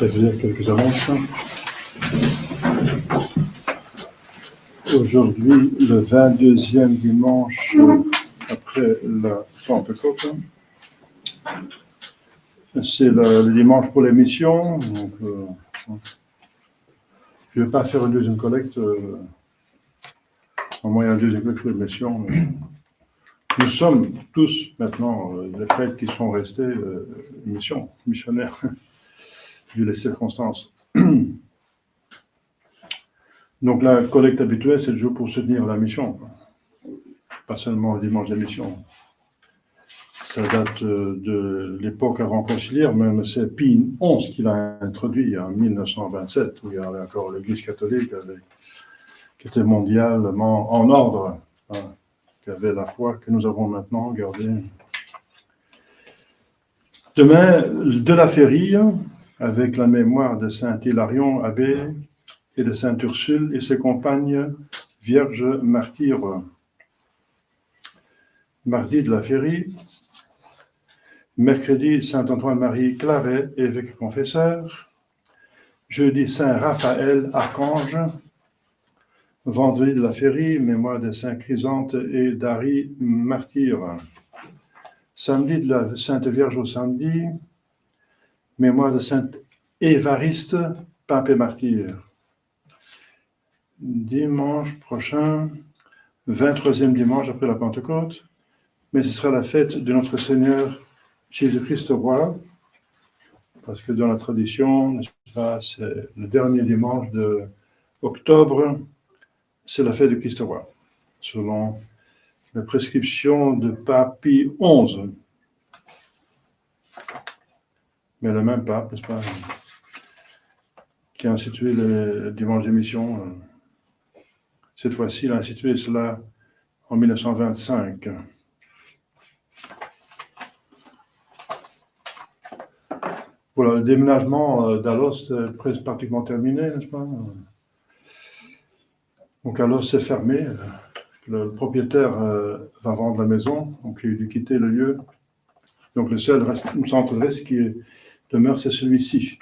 Je vais dire quelques annonces. Aujourd'hui, le 22e dimanche après la Pentecôte. C'est le dimanche pour les missions. Donc, je ne vais pas faire une deuxième collecte. Au moins, il y a une deuxième collecte pour les missions. Nous sommes tous maintenant les frères qui sont restés missionnaires, vu les circonstances. Donc la collecte habituelle, c'est le jour pour soutenir la mission, pas seulement le dimanche des missions. Ça date de l'époque avant conciliaire, même c'est Pie XI qui l'a introduit en 1927, où il y avait encore l'Église catholique qui était mondialement en ordre, hein, qui avait la foi que nous avons maintenant gardée. Demain, de la Férie, avec la mémoire de saint Hilarion abbé et de sainte Ursule et ses compagnes vierges martyres. Mardi de la Férie, mercredi saint Antoine-Marie Claret, évêque confesseur, jeudi saint Raphaël archange, vendredi de la Férie, mémoire de saint Chrysanthe et d'Ari martyrs. Samedi de la Sainte Vierge au samedi, mémoire de saint Évariste, pape et martyr. Dimanche prochain, 23e dimanche après la Pentecôte, mais ce sera la fête de notre Seigneur Jésus-Christ roi, parce que dans la tradition, n'est-ce pas, c'est le dernier dimanche d'octobre, c'est la fête de Christ roi, selon la prescription de Pape Pie XI. Mais le même pape, n'est-ce pas, qui a institué le dimanche d'émission. Cette fois-ci, il a institué cela en 1925. Voilà, le déménagement d'Alos est presque pratiquement terminé, n'est-ce pas? Donc Alos est fermé. Le propriétaire va vendre la maison, donc il a dû quitter le lieu. Donc le seul centre-est qui demeure, c'est celui-ci.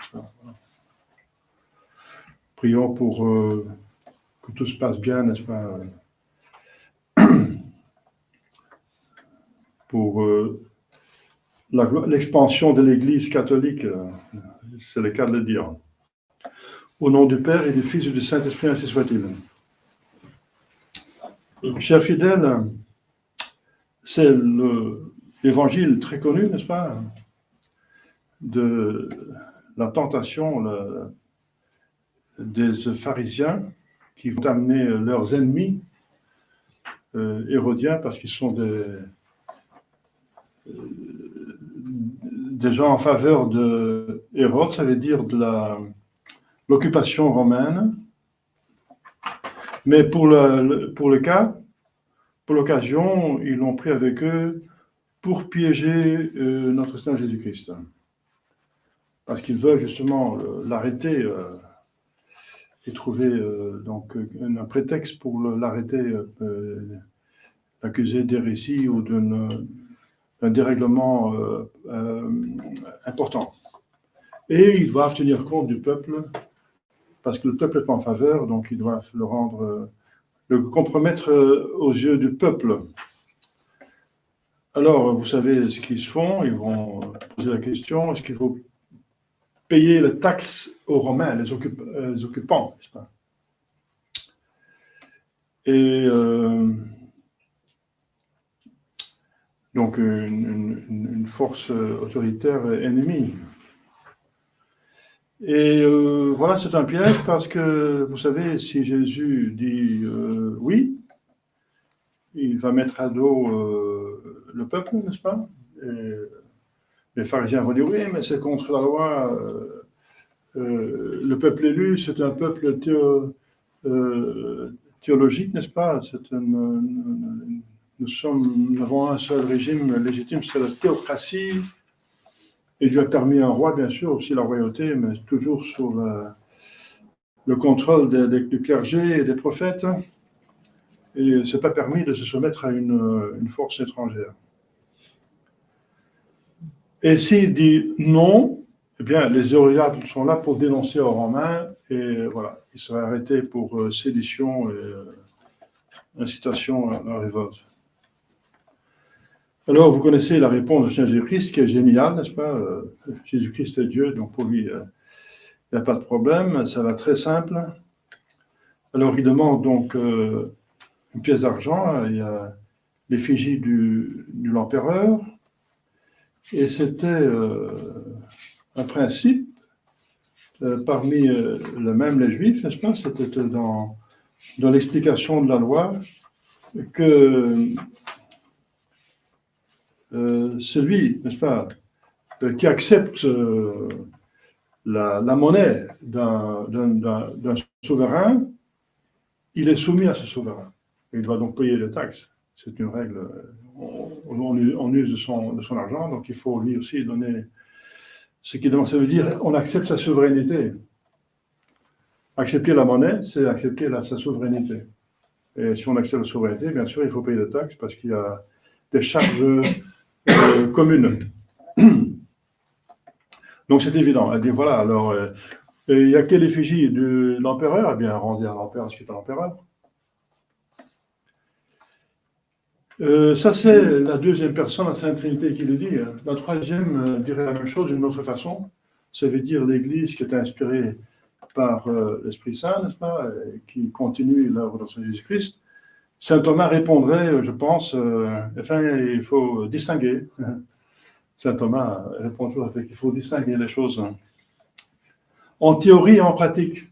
Prions pour que tout se passe bien, n'est-ce pas? Pour l'expansion de l'Église catholique, c'est le cas de le dire. Au nom du Père et du Fils et du Saint-Esprit, ainsi soit-il. Chers fidèles, c'est l'évangile très connu, n'est-ce pas, de la tentation des pharisiens qui vont amener leurs ennemis hérodiens, parce qu'ils sont des gens en faveur de Hérode, ça veut dire de l'occupation romaine. Mais pour l'occasion, ils l'ont pris avec eux pour piéger notre Seigneur Jésus-Christ. Parce qu'ils veulent justement l'arrêter et trouver donc un prétexte pour l'arrêter, l'accuser d'hérésie ou d'un dérèglement important. Et ils doivent tenir compte du peuple, parce que le peuple n'est pas en faveur, donc ils doivent le compromettre aux yeux du peuple. Alors, vous savez ce qu'ils font, ils vont poser la question, est-ce qu'il faut payer la taxe aux Romains, les occupants, n'est-ce pas? Et donc une force autoritaire ennemie. Et voilà, c'est un piège parce que, vous savez, si Jésus dit oui, il va mettre à dos le peuple, n'est-ce pas? Et les pharisiens vont dire oui, mais c'est contre la loi. Le peuple élu, c'est un peuple théologique, n'est-ce pas? Nous avons un seul régime légitime, c'est la théocratie. Et Dieu a permis un roi, bien sûr, aussi la royauté, mais toujours sous le contrôle du clergé et des prophètes. Et ce n'est pas permis de se soumettre à une force étrangère. Et s'il dit non, eh bien, les hérésiarques sont là pour dénoncer aux Romains, et voilà, ils seraient arrêtés pour sédition et incitation à la révolte. Alors, vous connaissez la réponse de Jésus-Christ, qui est géniale, n'est-ce pas? Jésus-Christ est Dieu, donc pour lui, il n'y a pas de problème, ça va très simple. Alors, il demande donc une pièce d'argent, il y a l'effigie de l'empereur, et c'était un principe parmi même les Juifs, n'est-ce pas? C'était dans l'explication de la loi que celui, n'est-ce pas, qui accepte la monnaie d'un souverain, il est soumis à ce souverain. Il doit donc payer les taxes. C'est une règle. On use de son argent, donc il faut lui aussi donner ce qu'il demande. Ça veut dire on accepte sa souveraineté. Accepter la monnaie, c'est accepter sa souveraineté. Et si on accepte la souveraineté, bien sûr, il faut payer des taxes parce qu'il y a des charges communes. Donc c'est évident. Elle dit voilà, alors, il y a quelle effigie de l'empereur? Eh bien, rendez à l'empereur ce qui est à l'empereur. Ça, c'est la deuxième personne, la Sainte Trinité, qui le dit. La troisième dirait la même chose d'une autre façon. Ça veut dire l'Église qui est inspirée par l'Esprit Saint, n'est-ce pas, qui continue l'œuvre de Jésus-Christ. Saint Thomas répondrait, je pense, enfin, il faut distinguer. Saint Thomas répond toujours avec il faut distinguer les choses. En théorie et en pratique.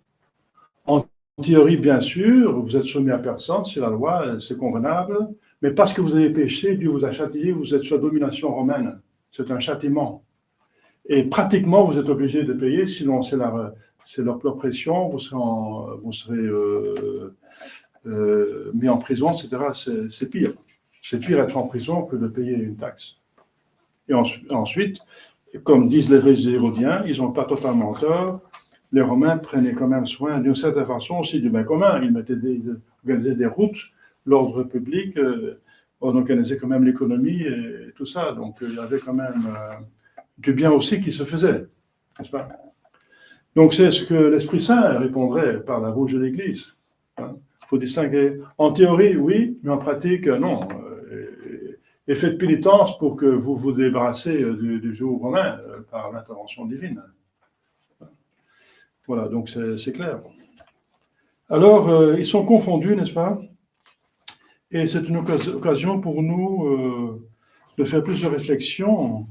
En théorie, bien sûr, vous êtes soumis à personne, c'est la loi, c'est convenable. Mais parce que vous avez péché, Dieu vous a châtié, vous êtes sous la domination romaine. C'est un châtiment. Et pratiquement, vous êtes obligé de payer, sinon c'est l'oppression, vous serez mis en prison, etc. C'est pire. C'est pire être en prison que de payer une taxe. Et ensuite, comme disent les Hérodiens, ils n'ont pas totalement tort. Les Romains prenaient quand même soin, d'une certaine façon, aussi du bien commun. Ils organisaient des routes, l'ordre public, on organisait quand même l'économie et tout ça. Donc, il y avait quand même du bien aussi qui se faisait, n'est-ce pas? Donc, c'est ce que l'Esprit Saint répondrait par la bouche de l'Église. Il faut distinguer. En théorie, oui, mais en pratique, non. Et faites pénitence pour que vous vous débarrassez du joug romain par l'intervention divine. Voilà, donc c'est clair. Alors, ils sont confondus, n'est-ce pas? Et c'est une occasion pour nous de faire plus de réflexion,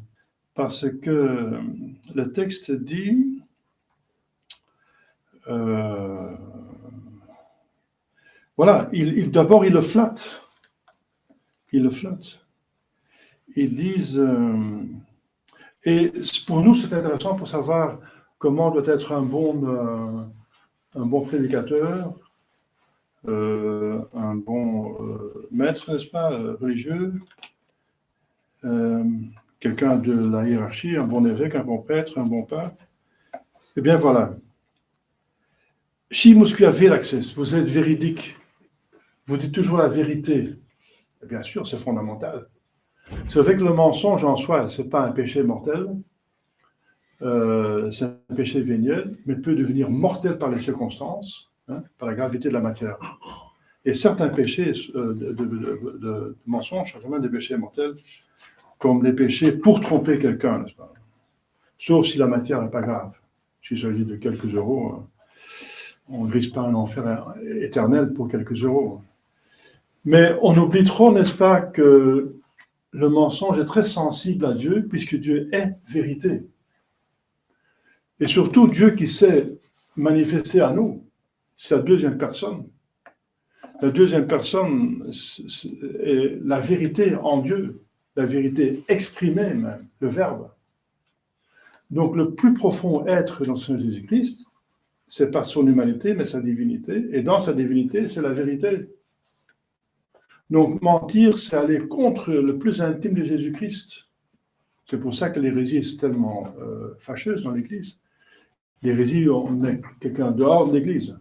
parce que le texte dit voilà, d'abord il le flatte. Il le flatte. Ils disent, et pour nous c'est intéressant pour savoir comment doit être un bon prédicateur, un bon maître, n'est-ce pas, religieux, quelqu'un de la hiérarchie, un bon évêque, un bon prêtre, un bon pape. Eh bien voilà. Si vous avez l'accès, vous êtes véridique, vous dites toujours la vérité, et bien sûr c'est fondamental. C'est vrai que le mensonge en soi, ce n'est pas un péché mortel, c'est un péché véniel, mais peut devenir mortel par les circonstances, par la gravité de la matière. Et certains péchés de mensonge sont vraiment des péchés mortels, comme les péchés pour tromper quelqu'un, n'est-ce pas? Sauf si la matière n'est pas grave. S'il s'agit de quelques euros, on ne risque pas un enfer éternel pour quelques euros. Mais on oublie trop, n'est-ce pas, que le mensonge est très sensible à Dieu, puisque Dieu est vérité. Et surtout, Dieu qui s'est manifesté à nous, c'est la deuxième personne. La deuxième personne est la vérité en Dieu, la vérité exprimée même, le Verbe. Donc le plus profond être dans son Jésus-Christ, c'est pas son humanité, mais sa divinité. Et dans sa divinité, c'est la vérité. Donc mentir, c'est aller contre le plus intime de Jésus-Christ. C'est pour ça que l'hérésie est tellement fâcheuse dans l'Église. L'hérésie, on met quelqu'un dehors de l'Église.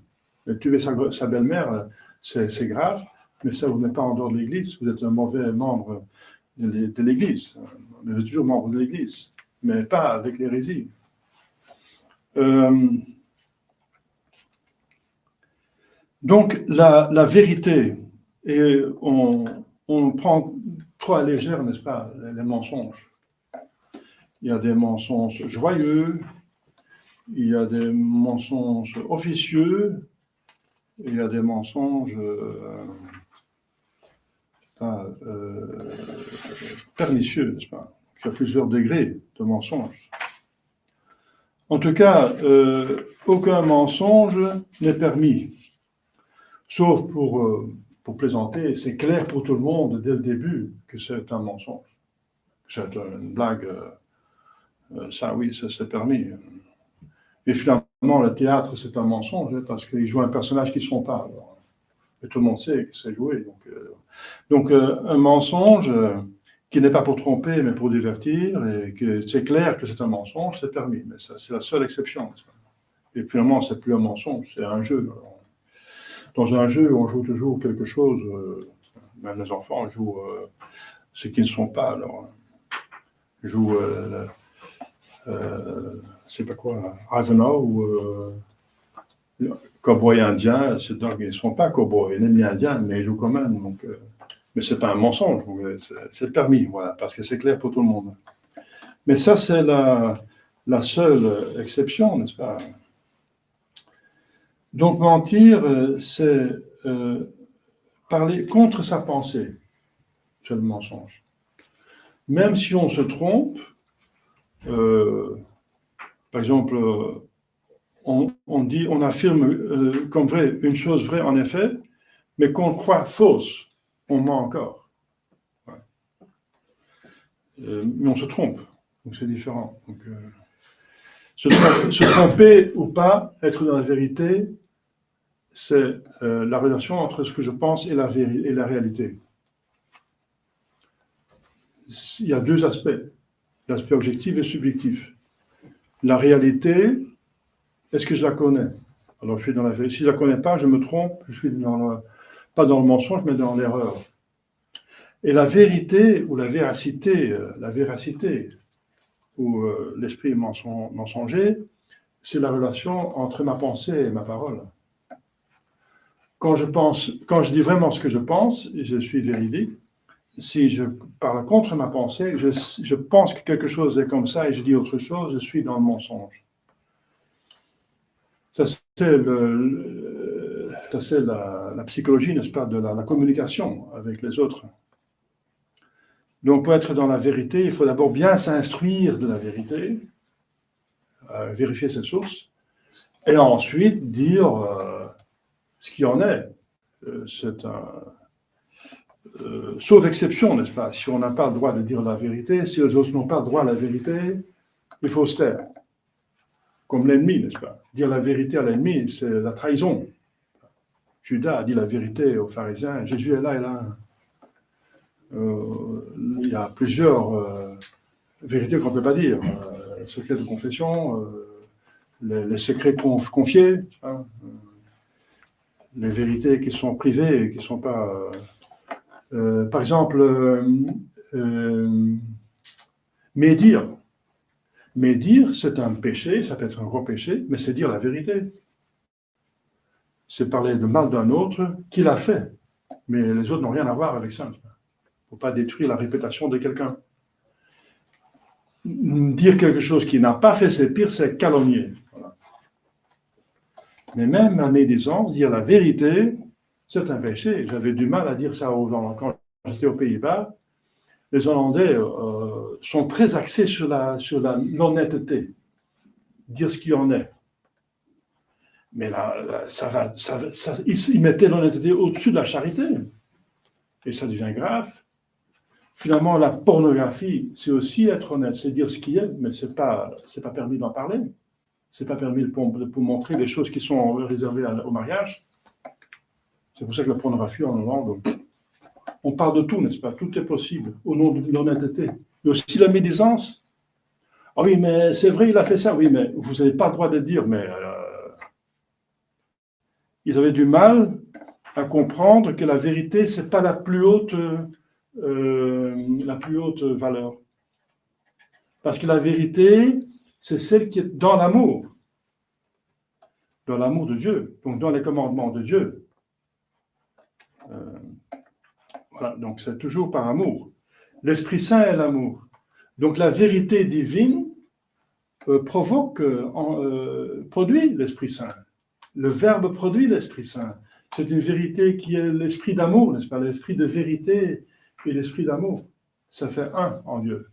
Tuer sa belle-mère, c'est grave, mais ça ne vous met pas en dehors de l'Église. Vous êtes un mauvais membre de l'Église. Vous êtes toujours membre de l'Église, mais pas avec l'hérésie. Donc, la vérité, et on prend trop à légère, n'est-ce pas, les mensonges. Il y a des mensonges joyeux, il y a des mensonges officieux, et il y a des mensonges pernicieux, n'est-ce pas. Il y a plusieurs degrés de mensonges. En tout cas, aucun mensonge n'est permis, sauf pour plaisanter. C'est clair pour tout le monde dès le début que c'est un mensonge. C'est une blague, ça oui, ça c'est permis. Et finalement, le théâtre, c'est un mensonge, parce qu'il joue un personnage qui ne sont pas. Alors, et tout le monde sait que c'est joué. Donc un mensonge qui n'est pas pour tromper, mais pour divertir, et que c'est clair que c'est un mensonge, c'est permis. Mais ça, c'est la seule exception. Et finalement, c'est plus un mensonge, c'est un jeu. Alors, dans un jeu, on joue toujours quelque chose, même les enfants jouent ce qu'ils ne sont pas. Alors, ils jouent, c'est pas quoi, Ivanhoe ou cowboy indien, donc ils ne sont pas cowboys, ennemis indiens, mais ils jouent quand même. Donc, mais ce n'est pas un mensonge, c'est permis, voilà, parce que c'est clair pour tout le monde. Mais ça, c'est la seule exception, n'est-ce pas? Donc mentir, c'est parler contre sa pensée, c'est le mensonge. Même si on se trompe, par exemple, on affirme comme vrai une chose vraie en effet, mais qu'on croit fausse, on ment encore. Ouais. Mais on se trompe, donc c'est différent. Donc, se tromper ou pas, être dans la vérité, c'est la relation entre ce que je pense et la réalité. Il y a deux aspects, l'aspect objectif et subjectif. La réalité, est-ce que je la connais? Alors je suis dans la vérité. Si je ne la connais pas, je me trompe, je suis pas dans le mensonge, mais dans l'erreur. Et la vérité ou la véracité ou l'esprit mensonger, c'est la relation entre ma pensée et ma parole. Quand je dis vraiment ce que je pense, je suis véridique. Si je parle contre ma pensée, je pense que quelque chose est comme ça et je dis autre chose, je suis dans le mensonge. Ça, c'est la psychologie, n'est-ce pas, de la communication avec les autres. Donc, pour être dans la vérité, il faut d'abord bien s'instruire de la vérité, vérifier ses sources, et ensuite dire ce qu'il en est. Sauf exception, n'est-ce pas? Si on n'a pas le droit de dire la vérité, si les autres n'ont pas le droit à la vérité, il faut se taire. Comme l'ennemi, n'est-ce pas? Dire la vérité à l'ennemi, c'est la trahison. Judas a dit la vérité aux pharisiens, Jésus est là et là. Il y a plusieurs vérités qu'on ne peut pas dire. Le secret de confession, les secrets confiés, hein, les vérités qui sont privées et qui ne sont pas... par exemple, médire. Médire, c'est un péché, ça peut être un gros péché, mais c'est dire la vérité. C'est parler de mal d'un autre qui l'a fait. Mais les autres n'ont rien à voir avec ça. Il ne faut pas détruire la réputation de quelqu'un. Dire quelque chose qui n'a pas fait, c'est pire, c'est calomnier. Voilà. Mais même la médisance, dire la vérité, c'est un péché. J'avais du mal à dire ça aux Hollandais. Quand j'étais aux Pays-Bas, les Hollandais sont très axés sur l'honnêteté. Dire ce qu'il en est. Mais là, ils mettaient l'honnêteté au-dessus de la charité. Et ça devient grave. Finalement, la pornographie, c'est aussi être honnête, c'est dire ce qu'il y a, mais c'est pas permis d'en parler. C'est pas permis pour montrer les choses qui sont réservées au mariage. C'est pour ça que la pornographie en Hollande, on parle de tout, n'est-ce pas? Tout est possible, au nom de l'honnêteté. Et aussi la médisance. Ah oui, mais c'est vrai, il a fait ça. Oui, mais vous n'avez pas le droit de dire, mais... ils avaient du mal à comprendre que la vérité, ce n'est pas la plus haute valeur. Parce que la vérité, c'est celle qui est dans l'amour. dans l'amour de Dieu, donc dans les commandements de Dieu. Voilà, donc c'est toujours par amour. L'Esprit Saint est l'amour. Donc la vérité divine produit l'Esprit Saint. Le Verbe produit l'Esprit Saint. C'est une vérité qui est l'esprit d'amour, n'est-ce pas? L'esprit de vérité et l'esprit d'amour. Ça fait un en Dieu.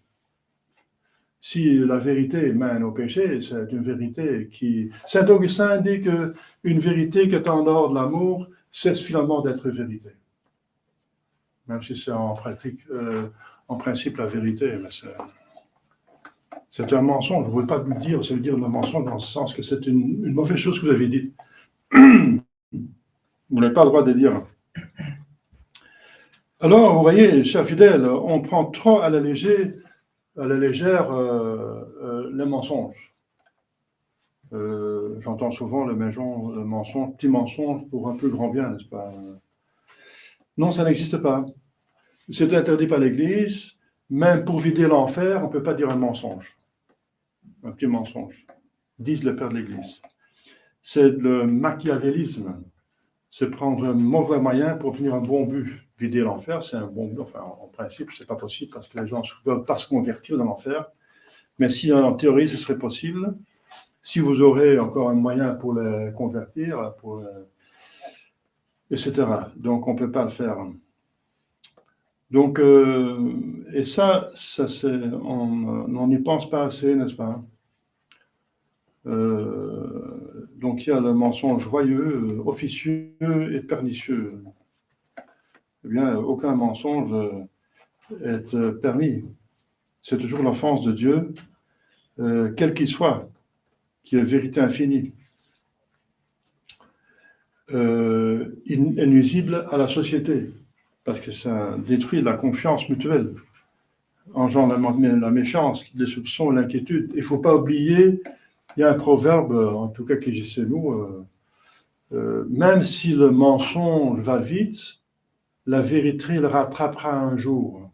Si la vérité mène au péché, c'est une vérité qui... Saint Augustin dit qu'une vérité qui est en dehors de l'amour cesse finalement d'être vérité. Même si c'est en pratique, en principe la vérité, mais c'est un mensonge. Je ne veux pas le dire, ça veut dire le mensonge dans le sens que c'est une mauvaise chose que vous avez dit. Vous n'avez pas le droit de dire. Alors, vous voyez, chers fidèles, on prend trop à la légère les mensonges. J'entends souvent le mensonge, petit mensonge pour un peu grand bien, n'est-ce pas? Non, ça n'existe pas. C'est interdit par l'Église. Même pour vider l'enfer, on ne peut pas dire un mensonge. Un petit mensonge. Disent le Père de l'Église. C'est le machiavélisme. C'est prendre un mauvais moyen pour obtenir un bon but. Vider l'enfer, c'est un bon but. Enfin, en principe, ce n'est pas possible parce que les gens ne veulent pas se convertir dans l'enfer. Mais si en théorie, ce serait possible, si vous aurez encore un moyen pour les convertir, etc. Donc, on ne peut pas le faire. Donc, et ça on n'y pense pas assez, n'est-ce pas? Donc, il y a le mensonge joyeux, officieux et pernicieux. Eh bien, aucun mensonge est permis. C'est toujours l'offense de Dieu, quel qu'il soit, qui est vérité infinie. Est nuisible à la société, parce que ça détruit la confiance mutuelle, engendre la méfiance, les soupçons, l'inquiétude. Il ne faut pas oublier, il y a un proverbe, en tout cas qui est chez nous, même si le mensonge va vite, la vérité le rattrapera un jour.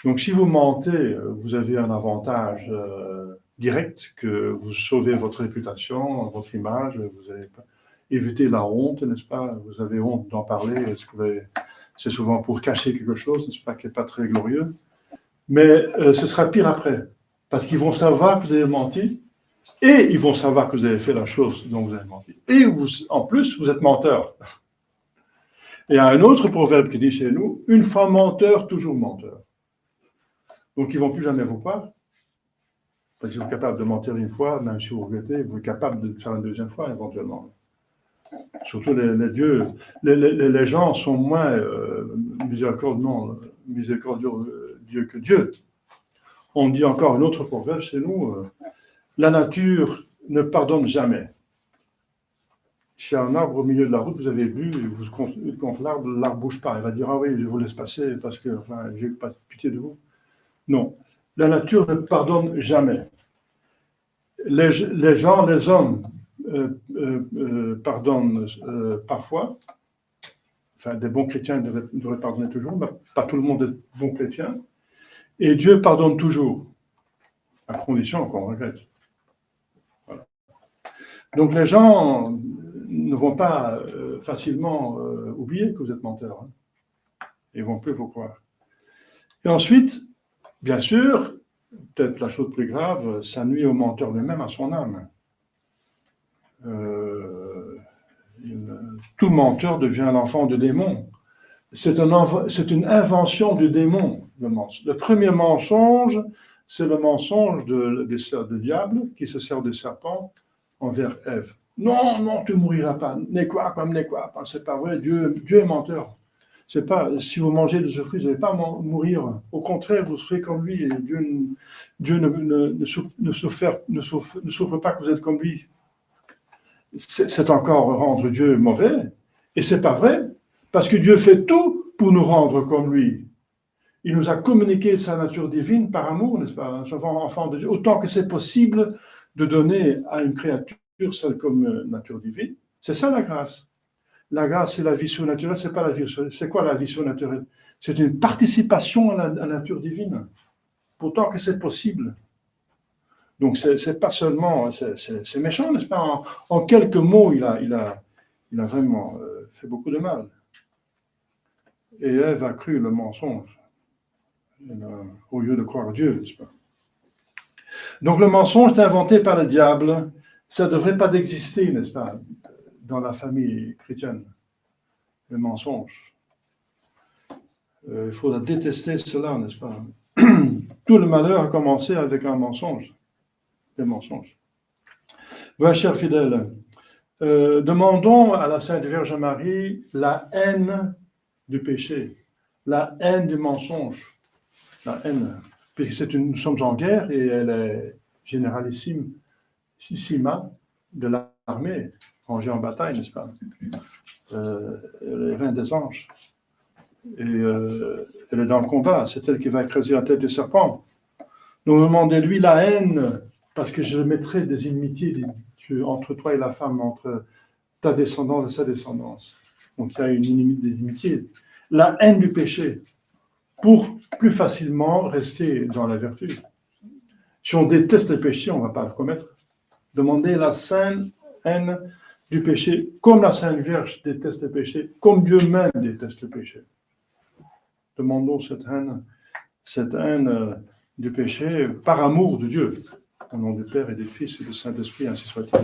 Donc si vous mentez, vous avez un avantage direct, que vous sauvez votre réputation, votre image, vous avez évité la honte, n'est-ce pas? Vous avez honte d'en parler, c'est souvent pour cacher quelque chose, n'est-ce pas, qui n'est pas très glorieux. Mais ce sera pire après, parce qu'ils vont savoir que vous avez menti, et ils vont savoir que vous avez fait la chose dont vous avez menti. Et en plus, vous êtes menteur. Et il y a un autre proverbe qui dit chez nous, une fois menteur, toujours menteur. Donc ils ne vont plus jamais vous croire. Parce que vous êtes capable de mentir une fois, même si vous regrettez, vous êtes capable de faire une deuxième fois éventuellement. Surtout les gens sont moins miséricordieux que Dieu. On dit encore un autre proverbe chez nous, la nature ne pardonne jamais. Si un arbre au milieu de la route, vous avez bu, contre l'arbre ne bouge pas. Il va dire, ah oui, je vous laisse passer parce que j'ai pas pitié de vous. Non, la nature ne pardonne jamais. Les hommes pardonnent parfois. Enfin, des bons chrétiens devraient pardonner toujours, mais pas tout le monde est bon chrétien. Et Dieu pardonne toujours, à condition qu'on regrette. Voilà. Donc les gens ne vont pas facilement oublier que vous êtes menteur. Hein. Ils ne vont plus vous croire. Et ensuite, bien sûr, peut-être la chose plus grave, ça nuit au menteur lui-même, à son âme. Tout menteur devient l'enfant de démon. C'est une invention du démon, le mensonge. Le premier mensonge, c'est le mensonge du diable qui se sert de serpent envers Ève. Non, tu ne mouriras pas. N'est quoi, c'est pas vrai. Dieu est menteur. C'est pas, si vous mangez de ce fruit, vous n'allez pas mourir. Au contraire, vous serez comme lui. Et Dieu ne souffre pas que vous êtes comme lui. C'est encore rendre Dieu mauvais. Et c'est pas vrai. Parce que Dieu fait tout pour nous rendre comme lui. Il nous a communiqué sa nature divine par amour, n'est-ce pas? Nous sommes enfants de Dieu. Autant que c'est possible de donner à une créature celle comme nature divine. C'est ça la grâce. La grâce, c'est la vie surnaturelle, c'est pas la vie surnaturelle. C'est quoi la vie surnaturelle? C'est une participation à la nature divine. Pourtant que c'est possible. Donc, c'est pas seulement, c'est méchant, n'est-ce pas? En quelques mots, il a vraiment fait beaucoup de mal. Et Ève a cru le mensonge, au lieu de croire Dieu, n'est-ce pas? Donc, le mensonge est inventé par le diable. Ça ne devrait pas d'exister, n'est-ce pas, dans la famille chrétienne, le mensonge. Il faudra détester cela, n'est-ce pas? Tout le malheur a commencé avec un mensonge, des mensonges. Voilà, chers fidèles, demandons à la Sainte Vierge Marie la haine du péché, la haine du mensonge, la haine, puisque nous sommes en guerre et elle est généralissime de l'armée, rangée en bataille, n'est-ce pas? Elle est reine des anges. Et elle est dans le combat, c'est elle qui va écraser la tête du serpent. Donc demandez-lui la haine, parce que je mettrai des inimitiés entre toi et la femme, entre ta descendance et sa descendance. Donc il y a des inimitiés. La haine du péché, pour plus facilement rester dans la vertu. Si on déteste le péché, on ne va pas le commettre. Demandez la sainte haine du péché, comme la Sainte Vierge déteste le péché, comme Dieu même déteste le péché. Demandons cette haine du péché par amour de Dieu, au nom du Père et du Fils et du Saint-Esprit, ainsi soit-il.